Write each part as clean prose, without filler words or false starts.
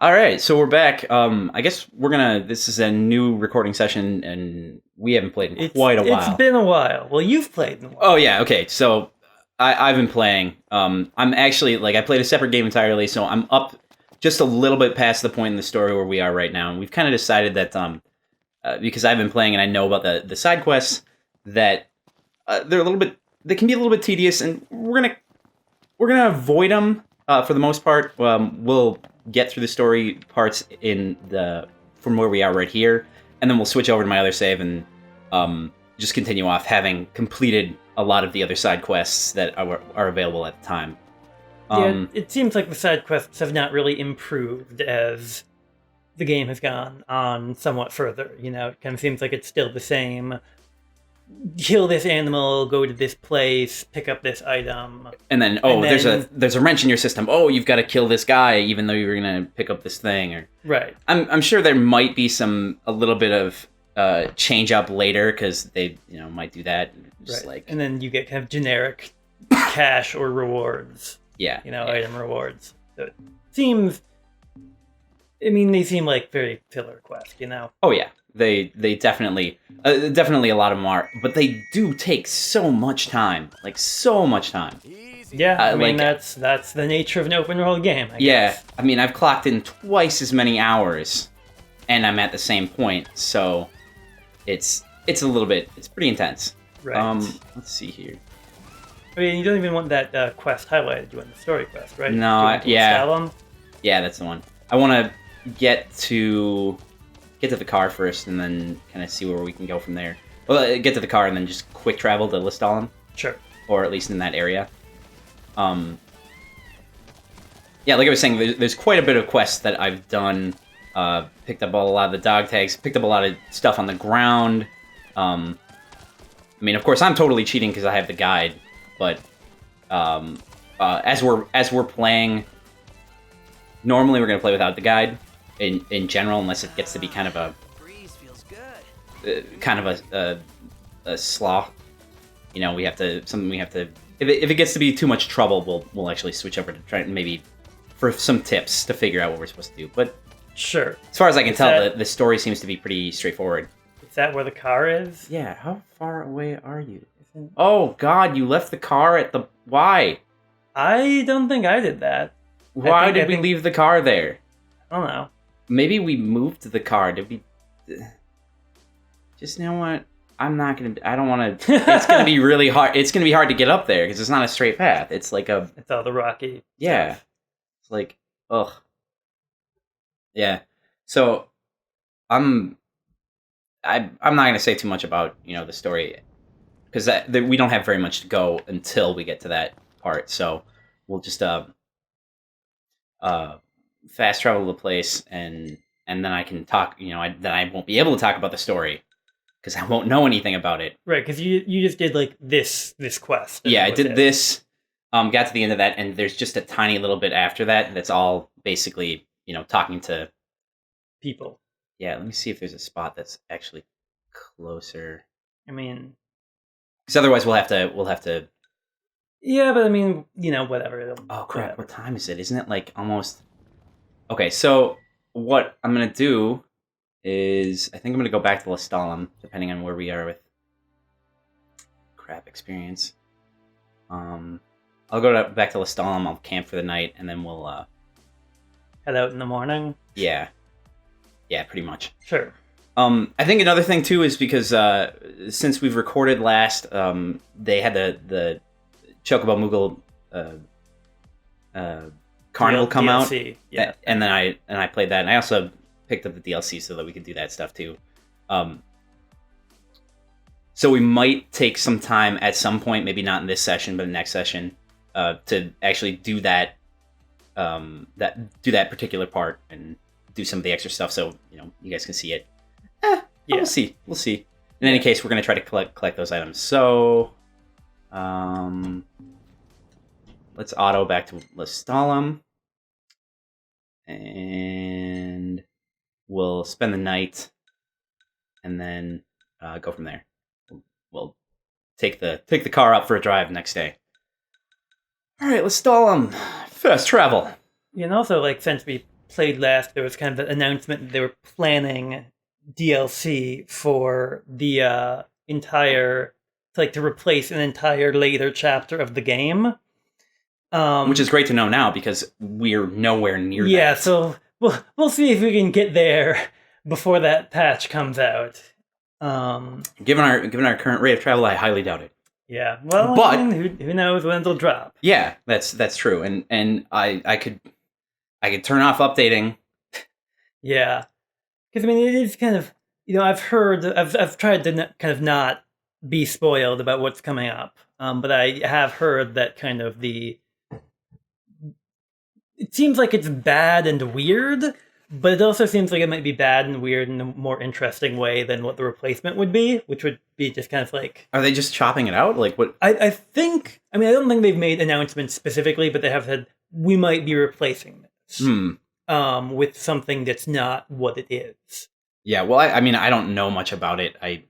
All right, so we're back. I guess this is a new recording session, and we haven't played in quite a while. It's been a while. Well, you've played in a while. Oh, yeah, okay. So I've been playing. I'm actually, I played a separate game entirely, so I'm up just a little bit past the point in the story where we are right now. And we've kind of decided that, because I've been playing and I know about the side quests, that they can be a little bit tedious, and we're gonna avoid them for the most part. We'll get through the story parts from where we are right here, and then we'll switch over to my other save and just continue off, having completed a lot of the other side quests that are available at the time. It seems like the side quests have not really improved as the game has gone on somewhat further. It kind of seems like it's still the same. Kill this animal, go to this place, pick up this item, and then there's a wrench in your system. Oh, you've got to kill this guy, even though you were gonna pick up this thing. Or right. I'm sure there might be a little bit of change up later, because they might do that. Just right. And then you get kind of generic cash or rewards. Yeah. Item rewards. So it seems. I mean, they seem like very filler quests. Oh yeah. They definitely a lot of them are, but they do take so much time, so much time. Yeah, I mean that's the nature of an open world game. I guess. I mean, I've clocked in twice as many hours, and I'm at the same point, so it's pretty intense. Right. Let's see here. I mean, you don't even want that quest highlighted. You want the story quest, right? No, yeah, that's the one. I want to get to the car first, and then kind of see where we can go from there. Well, get to the car and then just quick travel to Lestallum. Sure. Or at least in that area. Yeah, like I was saying, there's quite a bit of quests that I've done. Picked up a lot of the dog tags, picked up a lot of stuff on the ground. I mean, of course, I'm totally cheating because I have the guide, but as we're playing, normally we're going to play without the guide. In general, unless it gets to be kind of a slaw, we have to if it gets to be too much trouble, we'll actually switch over to try and maybe for some tips to figure out what we're supposed to do. But sure, as far as I can tell, the story seems to be pretty straightforward. Is that where the car is? Yeah. How far away are you? Oh God, you left the car at the why? I don't think I did that. Why did we leave the car there? I don't know. Maybe we moved the car. Did we? Just, what? I'm not gonna. I don't want to. It's gonna be really hard. It's gonna be hard to get up there because it's not a straight path. It's like a. It's all the rocky. Yeah. Stuff. It's like, ugh. Yeah. So, I'm not gonna say too much about the story, because we don't have very much to go until we get to that part. So we'll just fast travel to the place, and then I can talk. Then I won't be able to talk about the story because I won't know anything about it. Right, because you just did this quest. Yeah, I did this. Got to the end of that, and there's just a tiny little bit after that. That's all basically talking to people. Yeah, let me see if there's a spot that's actually closer. I mean, because otherwise we'll have to. Yeah, but I mean, whatever. Oh crap! Whatever. What time is it? Isn't it almost? Okay, so what I'm going to do is, I think I'm going to go back to Lestallum, depending on where we are with crap experience. I'll go back to Lestallum, I'll camp for the night, and then we'll... head out in the morning? Yeah. Yeah, pretty much. Sure. I think another thing, too, is because since we've recorded last, they had the Chocobo Moogle... Carnival come DLC, out, yeah, and then I played that, and I also picked up the DLC so that we could do that stuff too. So we might take some time at some point, maybe not in this session, but in the next session, to actually do that particular part and do some of the extra stuff, so you guys can see it. Yeah, we'll see. In any case, we're gonna try to collect those items. So, let's auto back to Lestallum, and we'll spend the night, and then go from there. We'll take the car up for a drive next day. All right, Lestallum, fast travel. And also, since we played last, there was kind of an announcement that they were planning DLC for the entire, like to replace an entire later chapter of the game. Which is great to know now because we're nowhere near that. Yeah, so we'll see if we can get there before that patch comes out. Given our current rate of travel, I highly doubt it. Yeah, well, but I mean, who knows when it'll drop? Yeah, that's true, and I could turn off updating. Yeah, because I mean it is kind of, I've tried to kind of not be spoiled about what's coming up, but I have heard that kind of it seems like it's bad and weird, but it also seems like it might be bad and weird in a more interesting way than what the replacement would be, which would be just kind of like... Are they just chopping it out? Like what? I think... I mean, I don't think they've made announcements specifically, but they have said, we might be replacing this with something that's not what it is. Yeah, well, I mean, I don't know much about it. I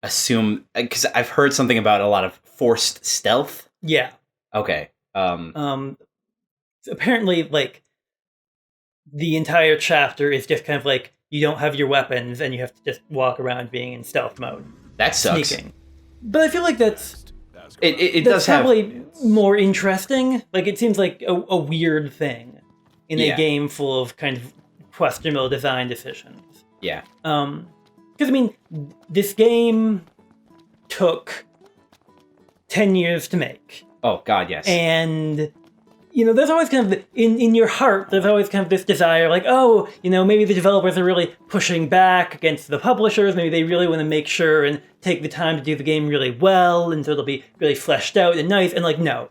assume... Because I've heard something about a lot of forced stealth. Yeah. Okay. Apparently, like... the entire chapter is just kind of like you don't have your weapons and you have to just walk around being in stealth mode. That sucks. Sneaking. But I feel like that's does probably more interesting. Like it seems like a weird thing in a game full of kind of questionable design decisions. Yeah. Because I mean, this game took 10 years to make. Oh God, yes. And there's always kind of, in your heart, there's always kind of this desire, like, oh, maybe the developers are really pushing back against the publishers, maybe they really want to make sure and take the time to do the game really well, and so it'll be really fleshed out and nice, and like, no,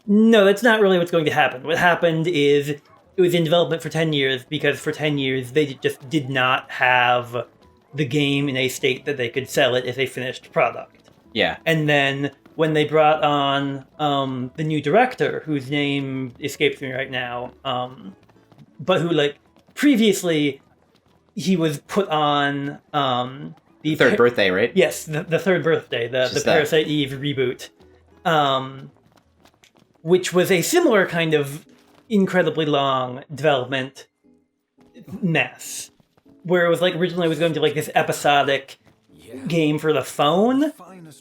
that's not really what's going to happen. What happened is, it was in development for 10 years, because for 10 years, they just did not have the game in a state that they could sell it as a finished product. Yeah. And then... when they brought on the new director, whose name escapes me right now, but who, like, previously he was put on the Third Birthday, right? Yes, the Third Birthday, the Parasite Eve reboot, which was a similar kind of incredibly long development mess, where it was like originally it was going to like this episodic game for the phone,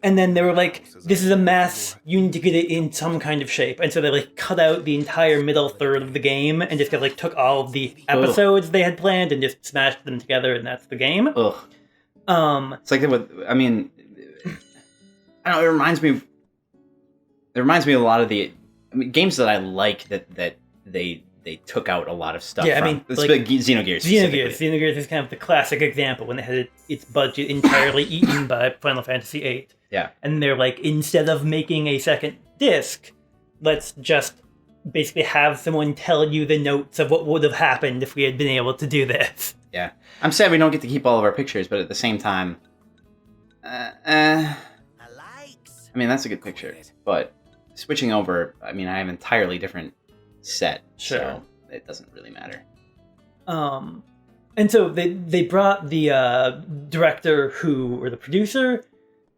and then they were like, this is a mess, you need to get it in some kind of shape, and so they like cut out the entire middle third of the game and just like took all of the episodes they had planned and just smashed them together, and that's the game. It's like I mean, I don't know, it reminds me of a lot of the games that I like that they took out a lot of stuff. Yeah, from. I mean, it's like Xenogears. Xenogears is kind of the classic example when they had its budget entirely eaten by Final Fantasy VIII. Yeah, and they're like, instead of making a second disc, let's just basically have someone tell you the notes of what would have happened if we had been able to do this. Yeah, I'm sad we don't get to keep all of our pictures, but at the same time, I mean that's a good picture, but switching over, I mean I have an entirely different set, so it doesn't really matter. And so they brought the director or the producer.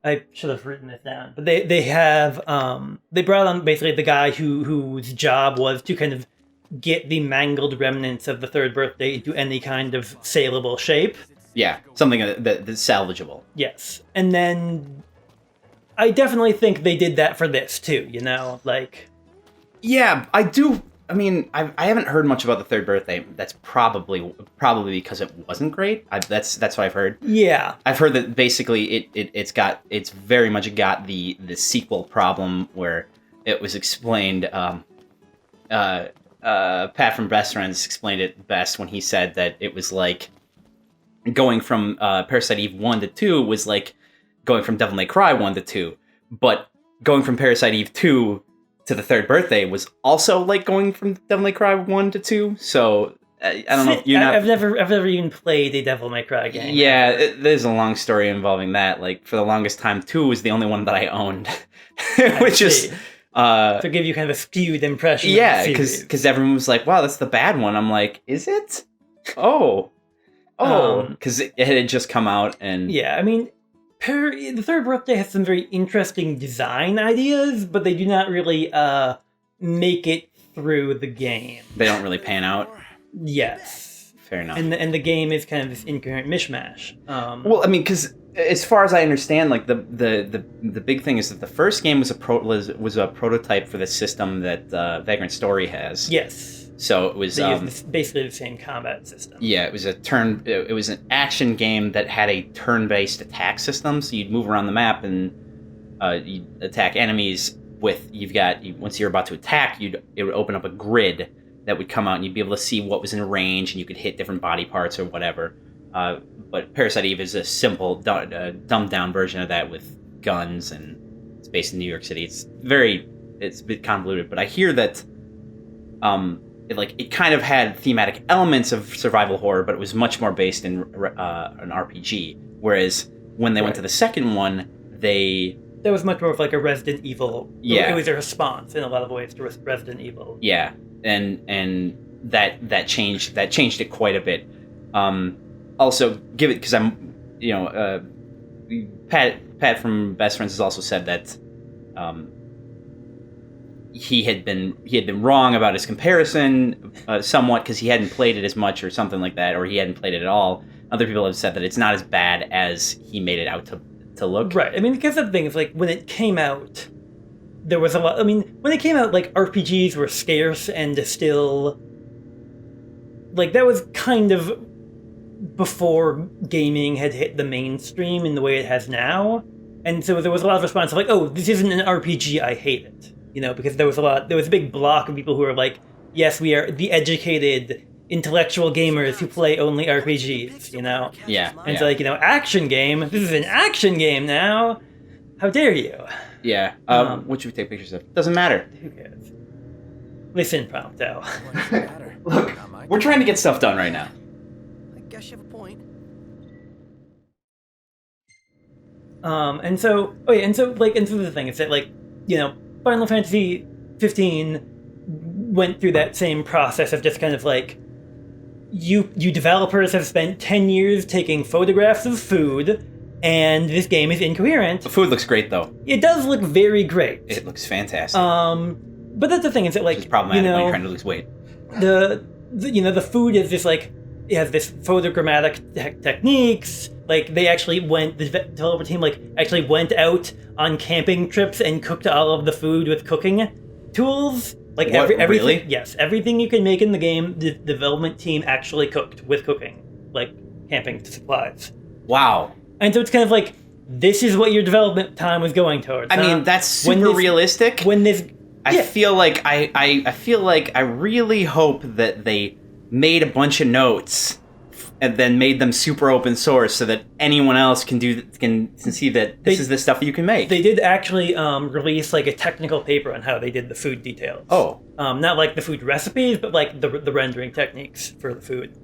I should have written this down, but they brought on basically the guy whose job was to kind of get the mangled remnants of the Third Birthday into any kind of saleable shape. Yeah, something that's salvageable. Yes, and then I definitely think they did that for this too. Like. Yeah, I do. I mean, I haven't heard much about the Third Birthday. That's probably because it wasn't great. That's what I've heard. Yeah, I've heard that basically it's very much got the sequel problem where it was explained. Pat from Best Friends explained it best when he said that it was like going from Parasite Eve 1 to 2 was like going from Devil May Cry 1 to 2, but going from Parasite Eve 2 to the Third Birthday was also like going from Devil May Cry 1 to 2, so I don't know. I've never even played a Devil May Cry game. Yeah, there's a long story involving that. Like for the longest time, 2 was the only one that I owned, which is to give you kind of a skewed impression. Yeah, because everyone was like, "Wow, that's the bad one." I'm like, "Is it?" Oh, because it had just come out, and yeah, I mean. The Third Birthday has some very interesting design ideas, but they do not really make it through the game. They don't really pan out? Yes. fair enough. And the game is kind of this incoherent mishmash. Well, I mean, because as far as I understand, like the big thing is that the first game was a prototype for the system that Vagrant Story has. Yes. So it was basically the same combat system. Yeah, it was it was an action game that had a turn-based attack system. So you'd move around the map and you'd attack enemies with once you're about to attack, it would open up a grid that would come out and you'd be able to see what was in range and you could hit different body parts or whatever. But Parasite Eve is a simple, dumbed down version of that with guns, and it's based in New York City. It's a bit convoluted, but I hear that it kind of had thematic elements of survival horror, but it was much more based in an RPG. Whereas when they went to the second one, that was much more of like a Resident Evil. Yeah, it was a response in a lot of ways to Resident Evil. Yeah, and that changed it quite a bit. Also, because I'm, Pat from Best Friends has also said that he had been wrong about his comparison somewhat because he hadn't played it as much or something like that, or he hadn't played it at all. Other people have said that it's not as bad as he made it out to look. Right. I mean, because the thing is, like, when it came out, there was a lot. I mean, when it came out, like, RPGs were scarce and still, like, that was kind of before gaming had hit the mainstream in the way it has now. And so there was a lot of response of like, oh, this isn't an RPG, I hate it. Because there was a big block of people who were like, yes, we are the educated, intellectual gamers who play only RPGs, Yeah. And so, like, action game, this is an action game now. How dare you? Yeah. What should we take pictures of? Doesn't matter. Who cares? Listen, Prompto. Look, we're trying to get stuff done right now. I guess you have a point. And so the thing is that, like, Final Fantasy 15 went through that same process of just kind of like, you developers have spent 10 years taking photographs of food, and this game is incoherent. The food looks great, though. It does look very great. It looks fantastic. But that's the thing, is that, like, it's problematic when you're trying to lose weight. The food is just like, it has this photogrammatic techniques. Like, the developer team actually went out on camping trips and cooked all of the food with cooking tools. Like, everything. Really? Yes, everything you can make in the game, the development team actually cooked with cooking, like camping supplies. Wow. And so it's kind of like, this is what your development time was going towards. I mean, that's super realistic. I feel like I really hope that they made a bunch of notes and then made them super open source so that anyone else can see that this is the stuff that you can make. They did actually release like a technical paper on how they did the food details. Oh. Not like the food recipes, but like the rendering techniques for the food.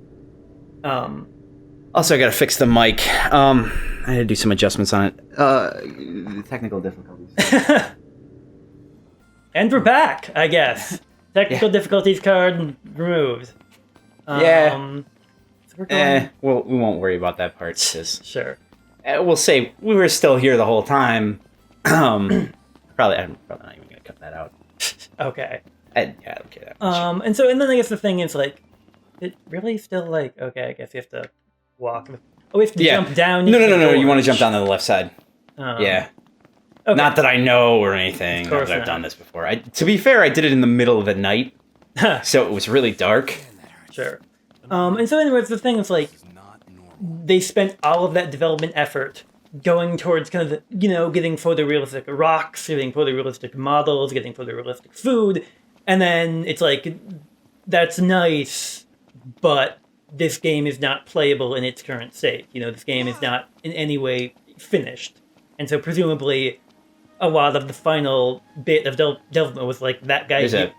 Also, I gotta fix the mic. I had to do some adjustments on it. Technical difficulties. And we're back, I guess. Technical difficulties card removed. Well, we won't worry about that part. Sure. We'll say we were still here the whole time. I'm probably not even gonna cut that out. Okay. I don't care that much. And then I guess the thing is, like, it really still, like, okay, I guess you have to walk. Oh, we have to jump down. No. You want to jump down to the left side. Yeah. Okay. Not that I know or anything. Not that I've done this before. To be fair, I did it in the middle of the night, so it was really dark. Sure. And so anyways, the thing is, like, they spent all of that development effort going towards kind of, getting photorealistic rocks, getting photorealistic models, getting photorealistic food, and then it's like, that's nice, but this game is not playable in its current state. This game is not in any way finished. And so presumably a lot of the final bit of development was like, that guy...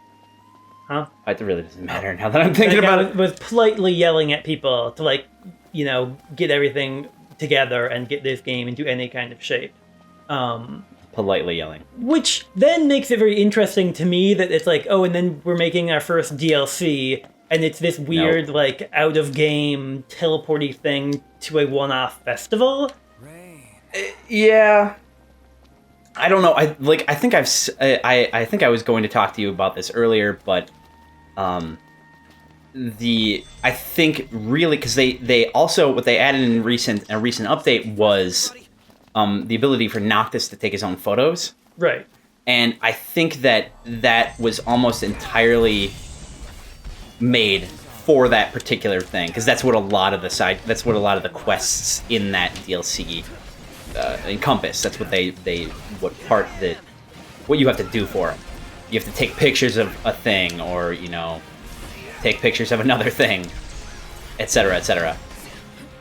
Huh? It really doesn't matter now that I'm thinking about it. Was politely yelling at people to, like, get everything together and get this game into any kind of shape. Politely yelling. Which then makes it very interesting to me that it's like, oh, and then we're making our first DLC, and it's this weird, like, out-of-game, teleporty thing to a one-off festival. Yeah. I don't know. I think I think I was going to talk to you about this earlier, but I think really because they also what they added in a recent update was the ability for Noctis to take his own photos. Right. And I think that was almost entirely made for that particular thing, because that's what a lot of the quests in that DLC encompass. That's what what you have to do for them. You have to take pictures of a thing, or take pictures of another thing, etc., etc.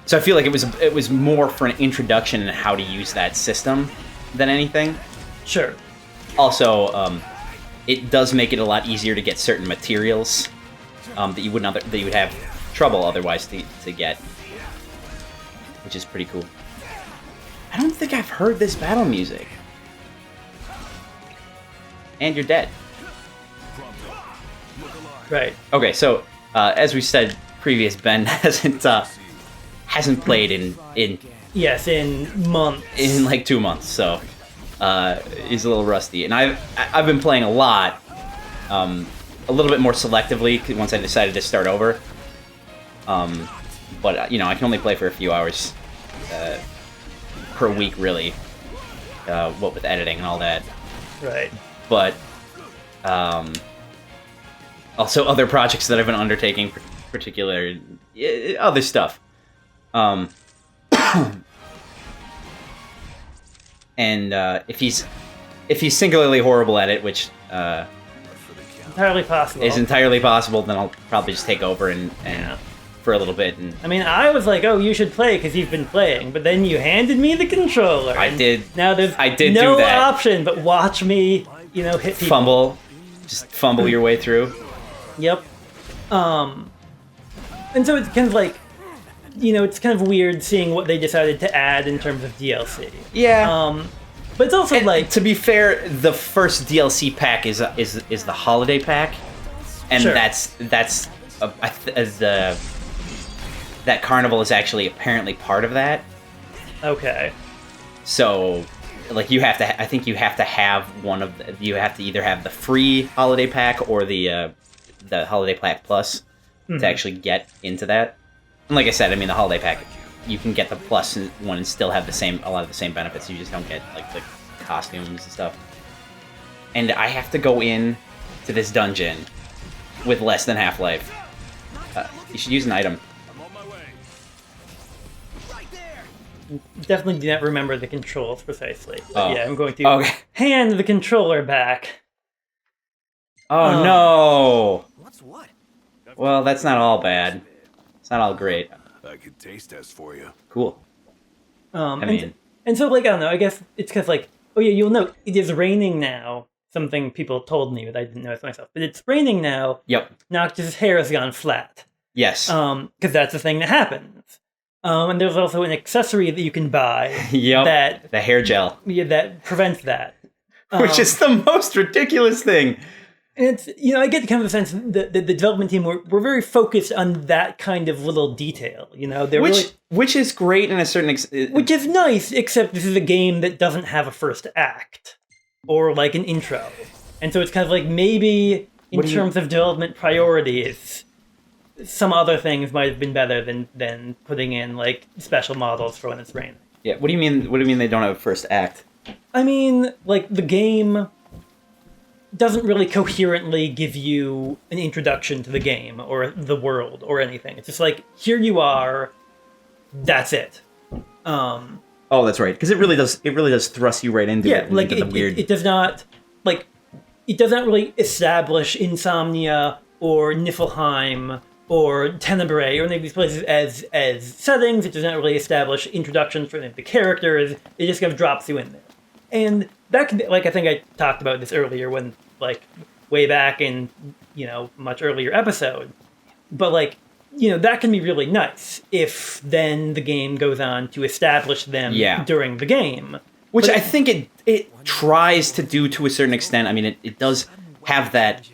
So I feel like it was more for an introduction in how to use that system than anything. Sure. Also, it does make it a lot easier to get certain materials that you would have trouble otherwise to get, which is pretty cool. I don't think I've heard this battle music. And you're dead. Right. Okay, so as we said previous, Ben hasn't played in Yes, in months. in like 2 months, so he's a little rusty. And I've been playing a lot, a little bit more selectively once I decided to start over. But I can only play for a few hours per week, really. What with editing and all that. Right. But also other projects that I've been undertaking, particular other stuff. And if he's singularly horrible at it, which Entirely possible. is entirely possible, then I'll probably just take over and Yeah. for a little bit. And I mean, I was like, "Oh, you should play because you've been playing," but then you handed me the controller. I and did. Now there's I did no do that. option but watch me, hit people. just fumble your way through. Yep. And so it's kind of like, it's kind of weird seeing what they decided to add in terms of DLC. Yeah. But it's also And like, to be fair, the first DLC pack is the holiday pack, and Sure. that Carnival is actually apparently part of that. okay, So, like, I think you have to have you have to either have the free holiday pack or the holiday pack plus to actually get into that. And like I said, I mean, the holiday pack, you can get the plus one and still have a lot of the same benefits. You just don't get like the costumes and stuff. And I have to go in to this dungeon with less than half life. You should use an item. definitely do not remember the controls precisely. But Oh. yeah, I'm going to Okay. hand the controller back. Oh no! What's what? Well, that's not all bad. It's not all great. I could taste test for you. Cool. I And, mean, and so, like, I don't know, I guess it's because, like, oh yeah, you'll note, it is raining now. Something people told me, but I didn't notice myself. But it's raining now. yep. Noctis' hair has gone flat. Yes. Because that's the thing that happens. And there's also an accessory that you can buy Yep. that The hair gel. that prevents that. Which is the most ridiculous thing. And it's, I get kind of the sense that the development team were very focused on that kind of little detail. They're really, Which is great in a certain extent. which is nice, except this is a game that doesn't have a first act or like an intro. And so it's kind of like maybe in What do you- terms of development priorities, some other things might have been better than putting in like special models for when it's raining. Yeah. What do you mean? What do you mean they don't have a first act? I mean, like, the game doesn't really coherently give you an introduction to the game or the world or anything. It's just like, here you are, that's it. Oh, that's right. Because it really does thrust you right into Yeah, it. like, into the weird. it does not, like, it does not really establish Insomnia or Niflheim or Tenebrae or any of these places as settings. It does not really establish introductions for any of the characters. It just kind of drops you in there. And that can be, like, I think I talked about this earlier when, like, way back in, much earlier episode. But, like, that can be really nice if then the game goes on to establish them Yeah. during the game. Which But I think it tries to do to a certain extent. I mean, it does have that.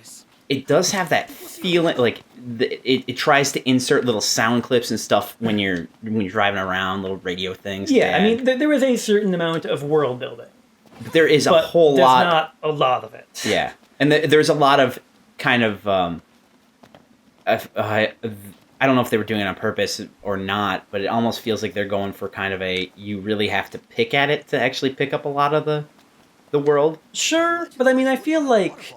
It does have that feeling. Like it tries to insert little sound clips and stuff when you're driving around, little radio things. Yeah, I mean, there is a certain amount of world building, but there is a but whole there's lot. not a lot of it. Yeah, and there's a lot of kind of I don't know if they were doing it on purpose or not, but it almost feels like they're going for kind of a you really have to pick at it to actually pick up a lot of the world. Sure, but I mean, I feel like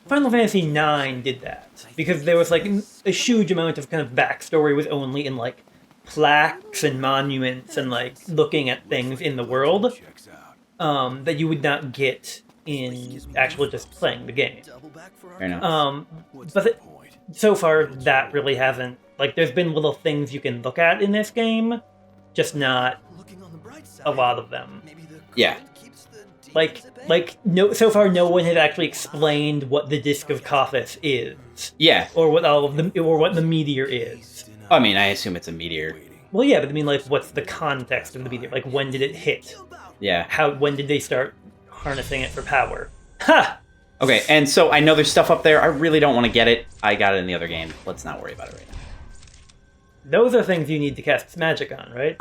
Final Fantasy IX did that because there was like a huge amount of kind of backstory was only in like plaques and monuments and like looking at things in the world Checks out. that you would not get in actually just playing the game. Double back for our Fair enough. What's But the it- point? So far, that really hasn't like. There's been little things you can look at in this game, just not looking on the bright side. a lot of them. Maybe the Yeah. cold keeps the Like, demons at bay. like no. So far, no one has actually explained what the Disc of Kothis is, Yeah, or what all of the, or what the meteor is. I mean, I assume it's a meteor. Well, yeah, but I mean, like, what's the context of the meteor? Like, when did it hit? Yeah. When did they start harnessing it for power? Ha! Okay, and so I know there's stuff up there. I really don't want to get it. I got it in the other game. Let's not worry about it right now. Those are things you need to cast magic on, right?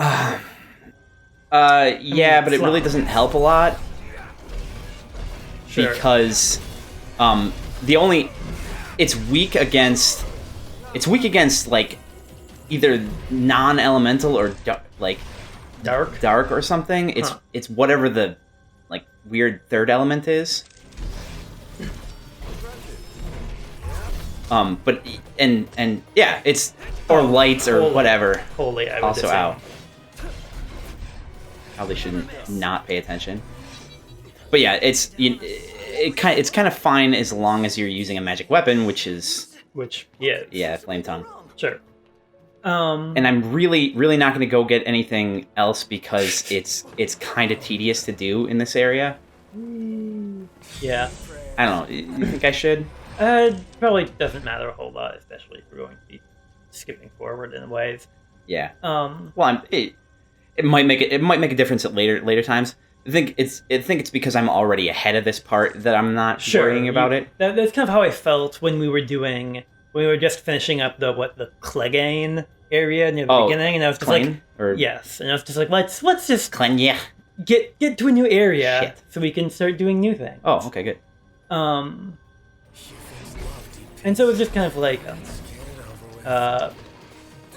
Yeah, but it really slot. doesn't help a lot Sure. because it's weak against like either non-elemental or like Dark. or something. It's Huh. it's whatever the like weird third element is. But and yeah, it's or lights or Holy. whatever. Holy, I would Also assume. out. Probably shouldn't not pay attention. But yeah, it's kind of fine as long as you're using a magic weapon, which is Which, flame tongue. sure. And I'm really not going to go get anything else because it's kind of tedious to do in this area. Yeah. I don't know. You think I should? Probably doesn't matter a whole lot, especially if we're going to be skipping forward in ways. Yeah. Um, Well, it might make a difference at later times. I think it's because I'm already ahead of this part that I'm not worrying about it. That's kind of how I felt when we were just finishing up the Clegane area near the beginning, and I was just Klein? Or yes, and I was just like, let's just Klein, yeah. get to a new area Shit. so we can start doing new things. Oh, okay, good. And so it was just kind of like, yeah,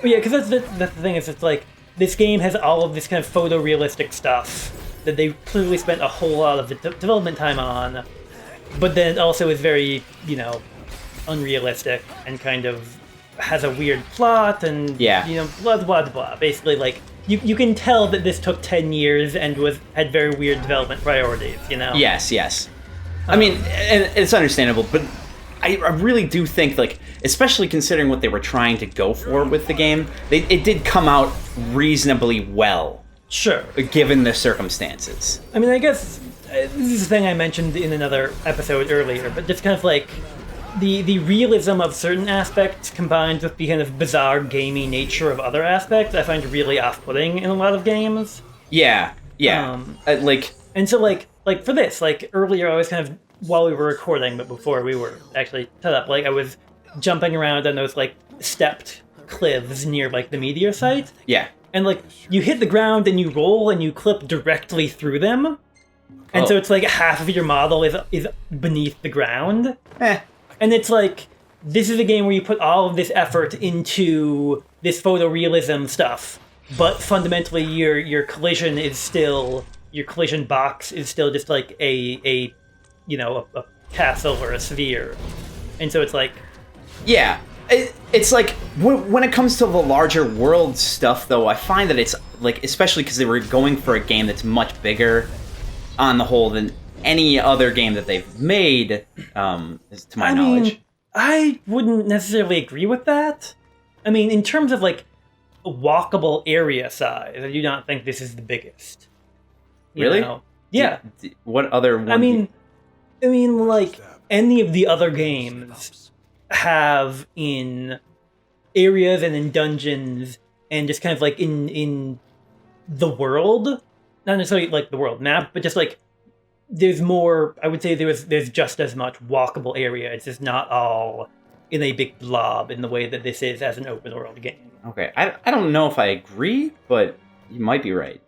because that's the thing is it's like this game has all of this kind of photorealistic stuff that they clearly spent a whole lot of development time on, but then it also is very, unrealistic and kind of has a weird plot and, Yeah. blah, blah, blah. Basically, like, you can tell that this took 10 years and had very weird development priorities, Yes. I mean, and it's understandable, but I really do think, like, especially considering what they were trying to go for with the game, it did come out reasonably well, Sure. given the circumstances. I mean, I guess this is a thing I mentioned in another episode earlier, but just kind of like the realism of certain aspects combined with the kind of bizarre gamey nature of other aspects, I find really off-putting in a lot of games. Yeah. Like, And so, like for this, like earlier, I was kind of while we were recording, but before we were actually set up, like I was jumping around on those like stepped cliffs near like the meteor site. yeah. And like you hit the ground and you roll and you clip directly through them, and so Oh. it's like half of your model is beneath the ground, and it's like this is a game where you put all of this effort into this photorealism stuff, but fundamentally your collision box is still just like a castle or a sphere, and so it's like Yeah. It's like, when it comes to the larger world stuff, though, I find that it's, like, especially because they were going for a game that's much bigger on the whole than any other game that they've made, to my knowledge. I wouldn't necessarily agree with that. I mean, in terms of like a walkable area size, I do not think this is the biggest. You Really? know? Yeah. What other one? I mean, like any of the other games have in areas and in dungeons and just kind of like in the world, not necessarily like the world map, but just like there's more. I would say there's just as much walkable area. It's just not all in a big blob in the way that this is as an open world game. Okay, I don't know if I agree, but you might be right.